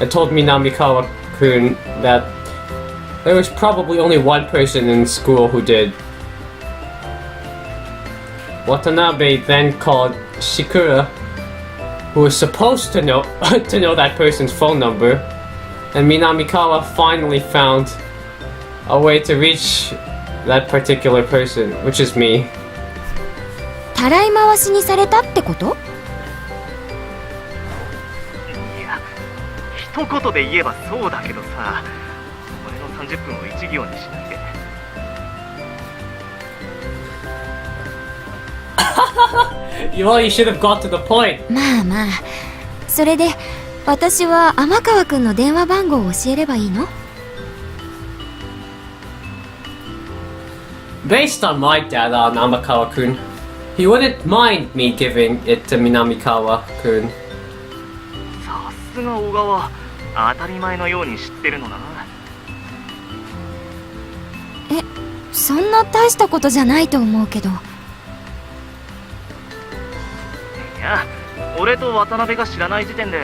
I told Minamikawa-kun that there was probably only one person in school who did. Watanabe then called Shikura, who was supposed to know that person's phone number, and Minamikawa finally found a way to reach that particular person, which is me. たらい回しにされたってこと？いや、一言で言えばそうだけどさ、俺の30分を一行にしないで。Well, you should have got to the point. まあまあ、それで私は天川くんの電話番号を教えればいいの？ Based on my data on Amakawa-kun, he wouldn't mind me giving it to Minamikawa-kun. さすが小川、当たり前のように知ってるのな。そんな大したことじゃないと思うけど。いや、俺と渡辺が知らない時点で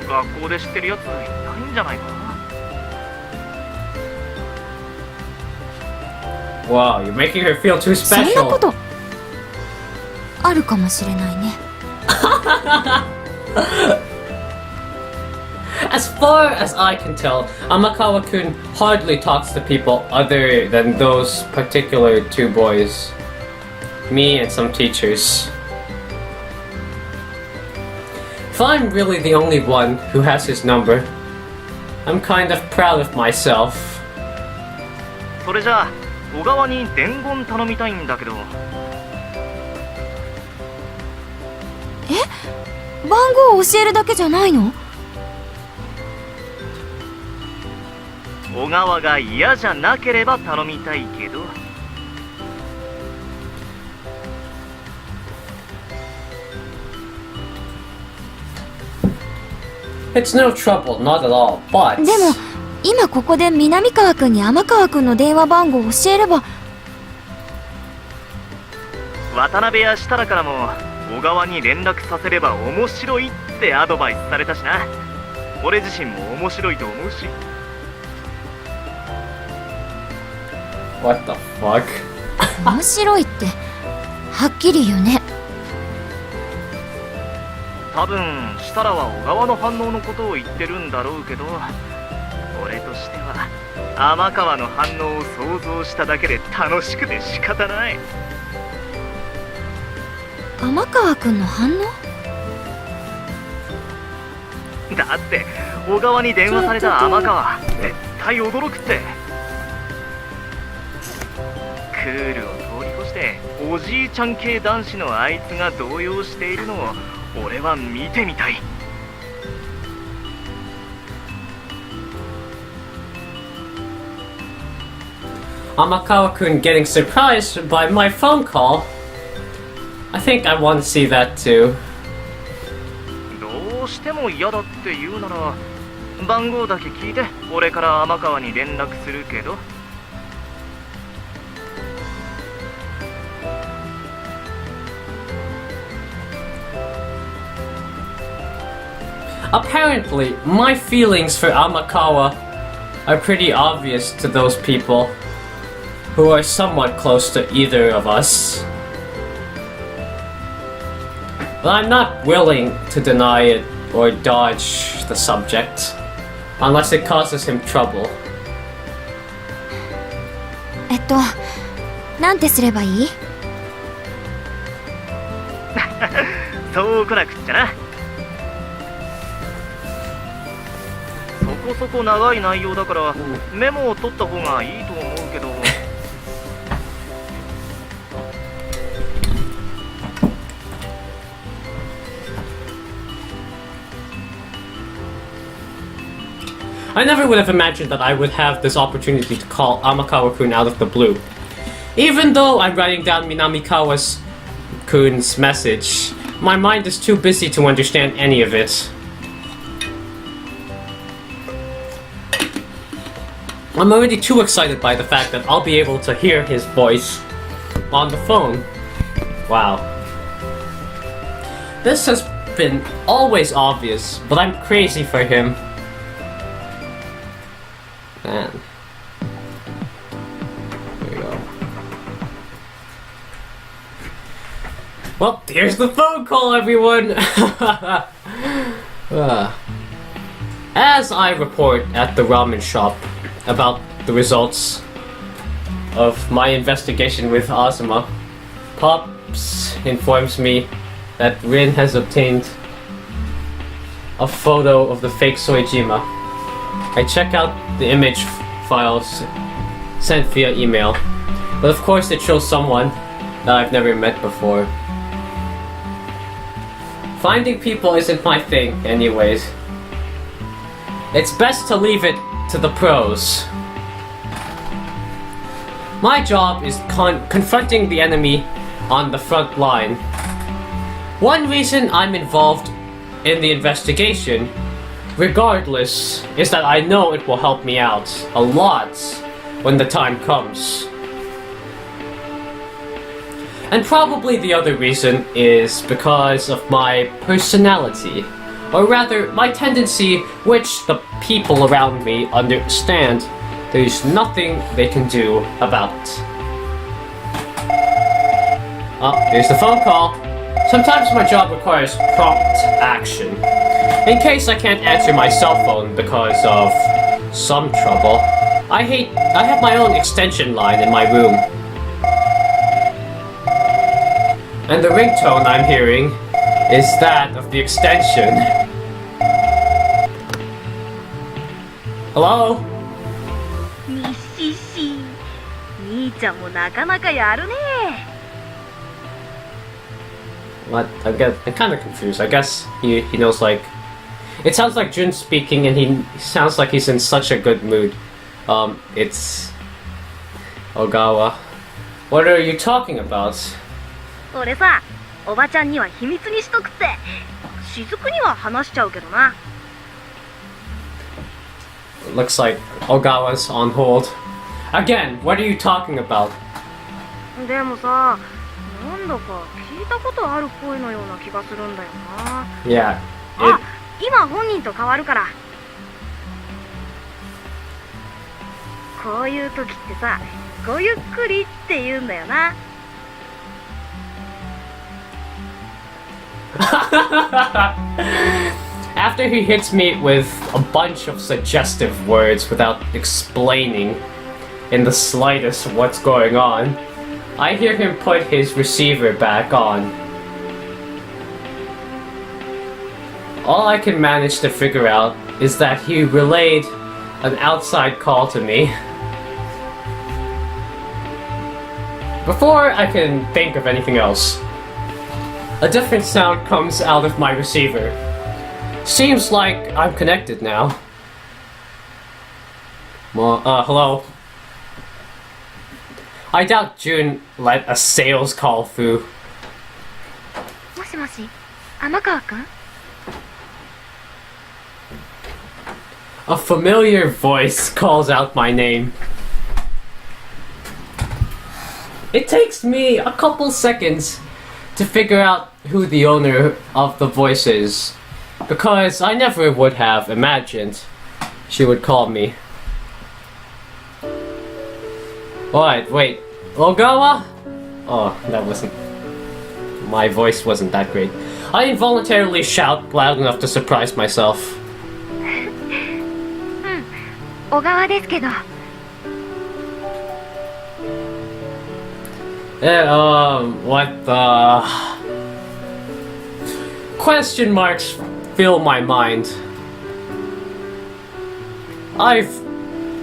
学校で知ってるやついないんじゃないかな。 Wow, you're making her feel too そんなこ special. とあるかもしれないね。As far as I can tell, Amakawa-kun hardly talks to people other than those particular two boys. Me and some teachers. If I'm really the only one who has his number, I'm kind of proud of myself. それじゃあ小川に伝言頼みたいんだけど。番号を教えるだけじゃないの？小川が嫌じゃなければ頼みたいけど。It's no trouble, not at all, but... でも今ここで南川くんに天川くんの電話番号を教えれば。渡辺や設楽からも小川に連絡させれば面白いってアドバイスされたしな。俺自身も面白いと思うし。What the fuck? 面白いってはっきり言うね。多分設楽は小川の反応のことを言ってるんだろうけど、俺としては天川の反応を想像しただけで楽しくて仕方ない。天川くんの反応？だって小川に電話された天川絶対驚くって。クールを通り越しておじいちゃん系男子のあいつが動揺しているのを俺は見てみたい。Amakawa-kun getting surprised by my phone call. I think I want to see that too. どうしても嫌だって言うなら番号だけ聞いて俺から天川に連絡するけど。Apparently, my feelings for Amakawa are pretty obvious to those people who are somewhat close to either of us. But I'm not willing to deny it or dodge the subject unless it causes him trouble. なんてすればいい？そうこなくっちゃな。そこそこ長い内容だからメモを取った方がいいと思うけど。I never would have imagined that I would have this opportunity to call Amakawa-kun out of the blue. Even though I'm writing down Minamikawa-kun's message, my mind is too busy to understand any of it. I'm already too excited by the fact that I'll be able to hear his voice on the phone. Wow. This has been always obvious, but I'm crazy for him. Man. There we go. Well, here's the phone call, everyone! As I report at the ramen shop about the results of my investigation with Azuma, Pops informs me that Rin has obtained a photo of the fake Soejima. I check out the image files sent via email, but of course it shows someone that I've never met before. Finding people isn't my thing anyways. It's best to leave it to the pros. My job is confronting the enemy on the front line. One reason I'm involved in the investigation, regardless, is that I know it will help me out a lot when the time comes. And probably the other reason is because of my personality, or rather my tendency, which the people around me understand there's nothing they can do about. Oh, here's the phone call. Sometimes my job requires prompt action. In case I can't answer my cell phone because of some trouble, I have my own extension line in my room. And the ringtone I'm hearing is that of the extension. Hello? にしし、兄ちゃんもなかなかやるね。What? I'm kind of confused. I guess he knows, like... It sounds like Jun speaking, and he sounds like he's in such a good mood. It's... Ogawa. What are you talking about? 俺さ、おばちゃんには秘密にしとくって。雫には話しちゃうけどな。Looks like Ogawa's on hold. Again, what are you talking about? でもさ、なんだか聞いたことある声のような気がするんだよな。Yeah. あ、今本人と変わるから。こういう時ってさ、ごゆっくりって言うんだよな。After he hits me with a bunch of suggestive words without explaining in the slightest what's going on, I hear him put his receiver back on. All I can manage to figure out is that he relayed an outside call to me. Before I can think of anything else, a different sound comes out of my receiver. Seems like I'm connected now. Well, hello? I doubt June let a sales call through. もしもし、天川くん？ A familiar voice calls out my name. It takes me a couple seconds to figure out who the owner of the voice is, because I never would have imagined she would call me. What? Wait, Ogawa? Oh, that wasn't... My voice wasn't that great. I involuntarily shout loud enough to surprise myself. 小川ですけど。What the... Question marks fill my mind. I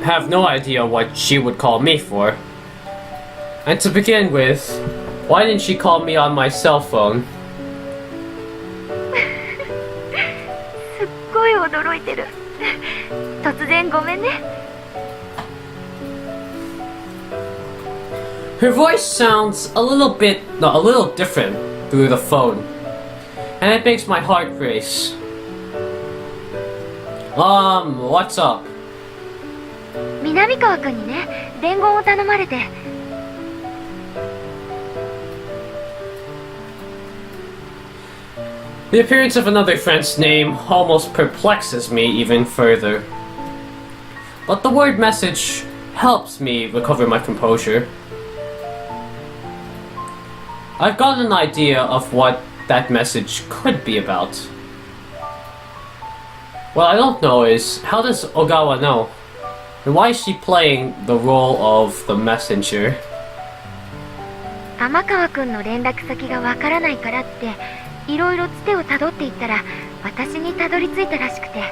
have no idea what she would call me for. And to begin with, why didn't she call me on my cell phone? すっごい驚いてる。突然ごめんね。Her voice sounds a little different through the phone, and it makes my heart race. What's up? 南川くんにね、伝言を頼まれて。The appearance of another friend's name almost perplexes me even further. But the word message helps me recover my composure. I've got an idea of what that message could be about. What I don't know is, how does Ogawa know? And why is she playing the role of the messenger? 天川くんの連絡先がわからないからって、いろいろつてをたどっていったら、私にたどり着いたらしくて。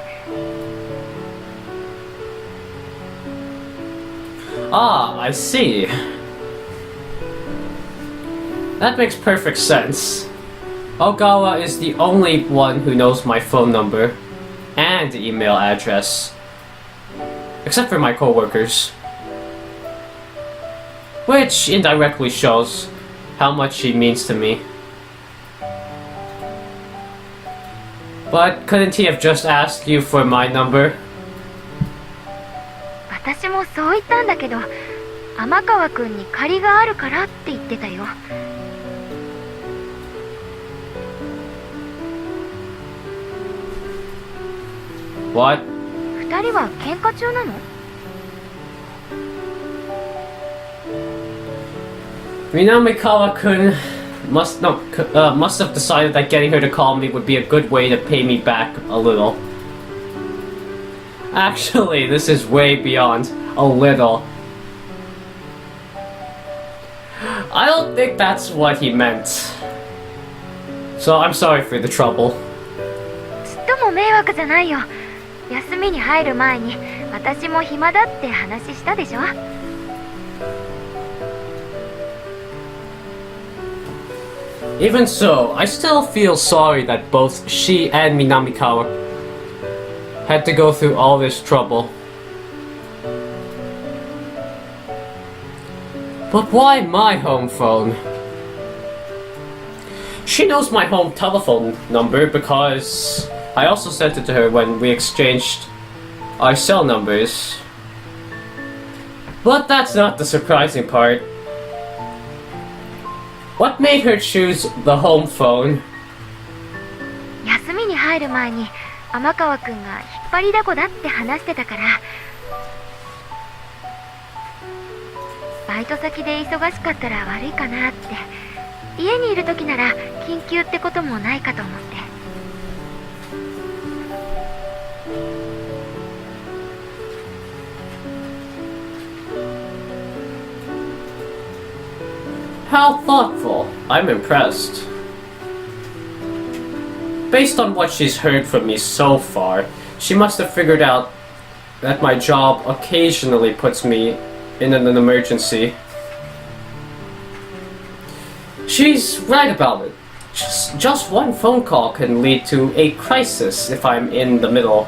Ah, I see. That makes perfect sense. Ogawa is the only one who knows my phone number and email address. Except for my coworkers. Which indirectly shows how much she means to me. But couldn't he have just asked you for my number? 私もそう言ったんだけど、天川くんに借りがあるからって言ってたよ。What? 二人は喧嘩中なの？ Minamikawa-kun must have decided that getting her to call me would be a good way to pay me back a little. Actually, this is way beyond a little. I don't think that's what he meant. So I'm sorry for the trouble. ちっとも迷惑じゃないよ。休みに入る前に私も暇だって話したでしょ。Even so, I still feel sorry that both she and Minamikawa had to go through all this trouble. But why my home phone? She knows my home telephone number because I also sent it to her when we exchanged our cell numbers. But that's not the surprising part. What made her choose the home phone? 休みに入る前に天川くんが引っ張りだこだって話してたから。バイト先で忙しかったら悪いかなって。家にいる時なら緊急ってこともないかと思って。 How thoughtful. I'm impressed. Based on what she's heard from me so far, she must have figured out that my job occasionally puts me in an emergency. She's right about it. Just one phone call can lead to a crisis if I'm in the middle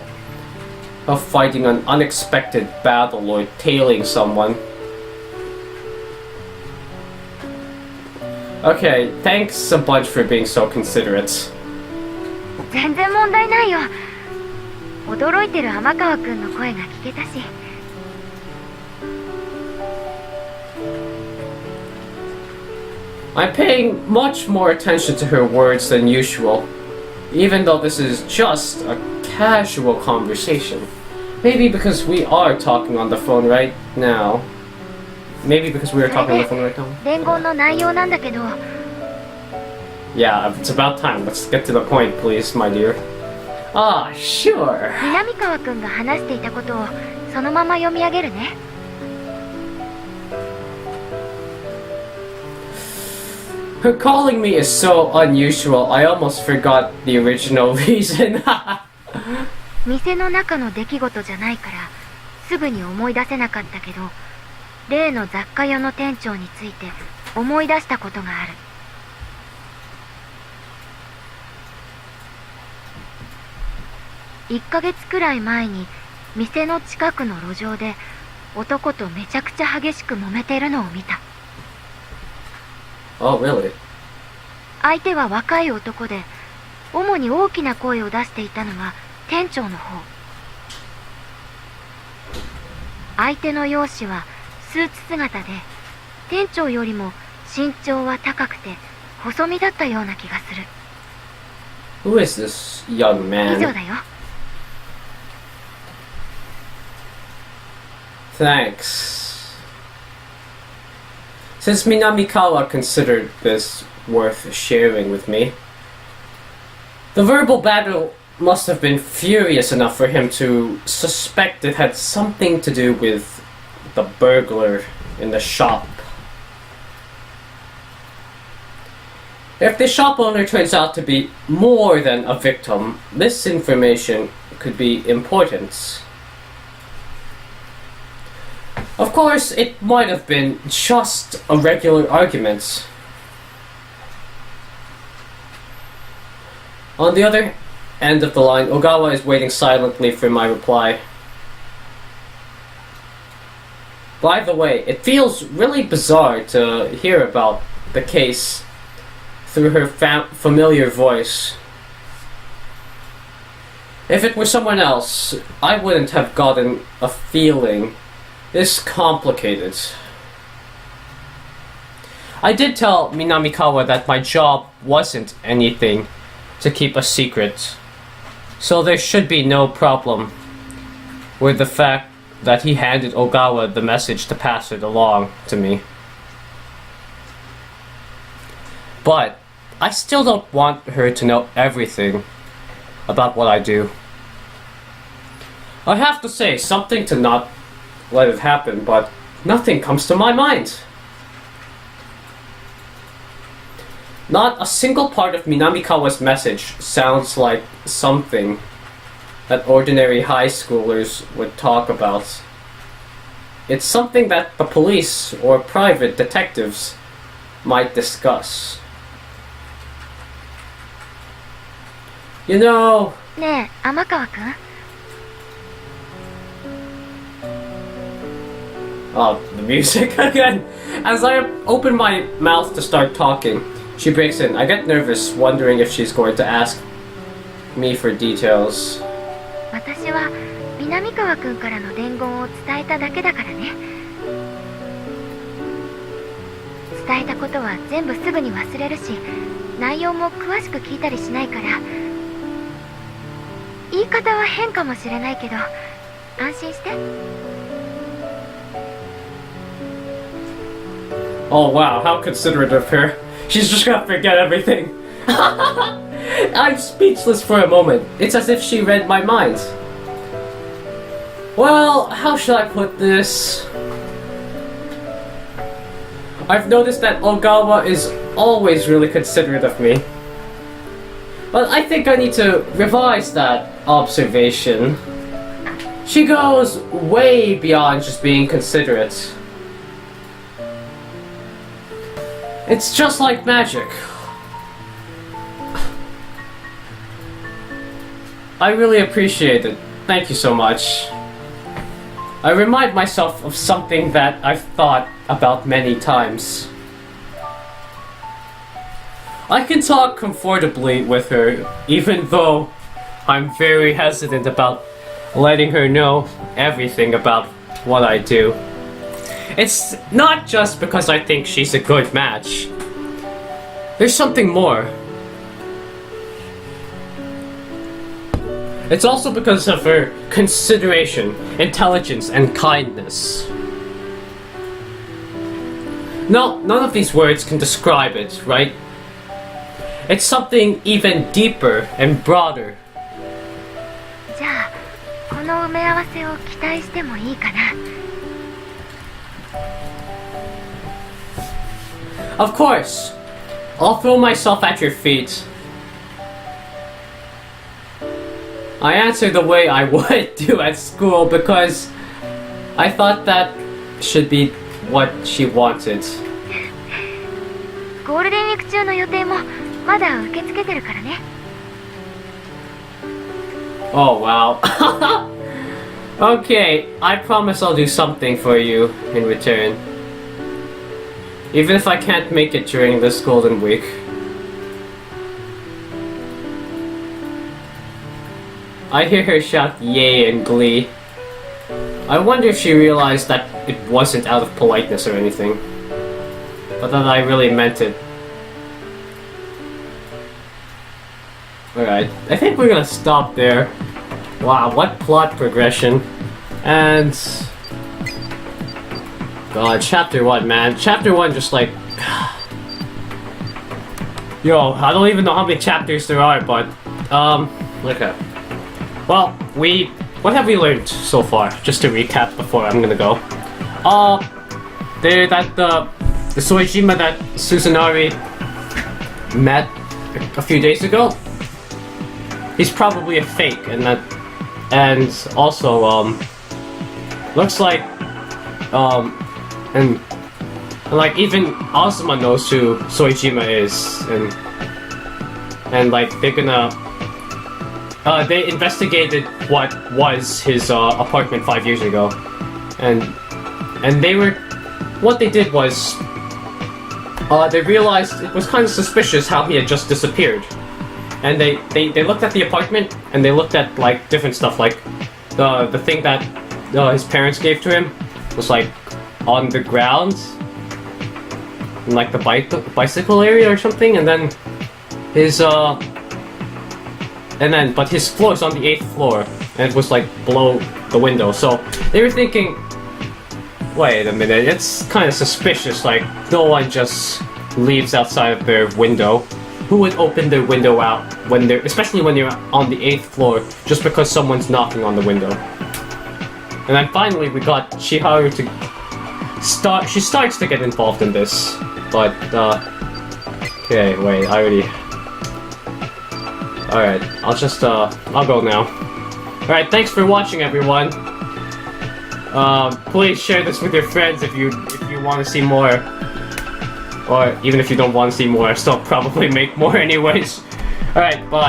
of fighting an unexpected battle or tailing someone. Okay, thanks a bunch for being so considerate. 全然問題ないよ。驚いてる天川くんの声が聞けたし。 I'm paying much more attention to her words than usual, even though this is just a casual conversation. Maybe because we are talking on the phone right now. Maybe because we are talking on the phone right now. 伝言の内容なんだけど。 Yeah, it's about time. Let's get to the point, please, my dear. Ah, sure. 南川くんが話していたことをそのまま読み上げるね。 Her calling me is so unusual, I almost forgot the original reason. 店の中の出来事じゃないからすぐに思い出せなかったけど、例の雑貨屋の店長について思い出したことがある。1ヶ月くらい前に店の近くの路上で男とめちゃくちゃ激しく揉めてるのを見た。 Oh, really? 相手は若い男で、主に大きな声を出していたのは店長の方。相手の容姿はスーツ姿で、店長よりも身長は高くて細身だったような気がする。 Who is this young 以上 man? だよ。 Thanks. Since Minamikawa considered this worth sharing with me, the verbal battle must have been furious enough for him to suspect it had something to do with the burglar in the shop. If the shop owner turns out to be more than a victim, this information could be important. Of course, it might have been just a regular argument. On the other end of the line, Ogawa is waiting silently for my reply. By the way, it feels really bizarre to hear about the case through her familiar voice. If it were someone else, I wouldn't have gotten a feeling this complicated. I did tell Minamikawa that my job wasn't anything to keep a secret, so there should be no problem with the fact that he handed Ogawa the message to pass it along to me. But I still don't want her to know everything about what I do. I have to say something to not let it happen, but nothing comes to my mind. Not a single part of Minamikawa's message sounds like something that ordinary high schoolers would talk about. It's something that the police or private detectives might discuss. You know... ねえ、天川くん。 Oh, the music again. As I open my mouth to start talking, she breaks in. I get nervous, wondering if she's going to ask me for details. 私は南川くんからの伝言を伝えただけだからね。伝えたことは全部すぐに忘れるし、内容も詳しく聞いたりしないから。言い方は変かもしれないけど、安心して。 Oh wow, how considerate of her. She's just gonna forget everything. I'm speechless for a moment. It's as if she read my mind. Well, how should I put this? I've noticed that Ogawa is always really considerate of me. But I think I need to revise that observation. She goes way beyond just being considerate. It's just like magic. I really appreciate it. Thank you so much. I remind myself of something that I've thought about many times. I can talk comfortably with her, even though I'm very hesitant about letting her know everything about what I do. It's not just because I think she's a good match. There's something more. It's also because of her consideration, intelligence, and kindness. No, none of these words can describe it, right? It's something even deeper and broader. じゃあこの埋め合わせを期待してもいいかな。 Of course! I'll throw myself at your feet. I answered the way I would do at school because I thought that should be what she wanted. ゴールデンウィーク中の予定もまだ受け付けてるからね。 Oh wow. Okay, I promise I'll do something for you in return. Even if I can't make it during this golden week. I hear her shout yay in glee. I wonder if she realized that it wasn't out of politeness or anything, but that I really meant it. Alright, I think we're gonna stop there. Wow, what plot progression. And... God, chapter 1, man. Chapter 1 just like... Yo, I don't even know how many chapters there are, but... look at... Well, what have we learned so far? Just to recap before I'm gonna go. The Soejima that Suzunari met a few days ago, he's probably a fake, and also, looks like, and like even Azuma knows who Soejima is, and like they're gonna, they investigated what was his apartment 5 years ago, and what they did was, they realized it was kind of suspicious how he had just disappeared. And they looked at the apartment, and they looked at like different stuff, like the thing that his parents gave to him was like on the ground in like the bicycle area or something, and then but his floor is on the 8th floor, and it was like below the window. So they were thinking, wait a minute, it's kind of suspicious, like no one just leaves outside of their window. Who would open their window out especially when you're on the 8th floor, just because someone's knocking on the window? And then finally we got Chiharu to start. She starts to get involved in this, but okay, wait, I already. All right, I'll go now. All right, thanks for watching, everyone. Please share this with your friends if you want to see more. Or even if you don't want to see more, I'll still probably make more anyways. Alright, bye.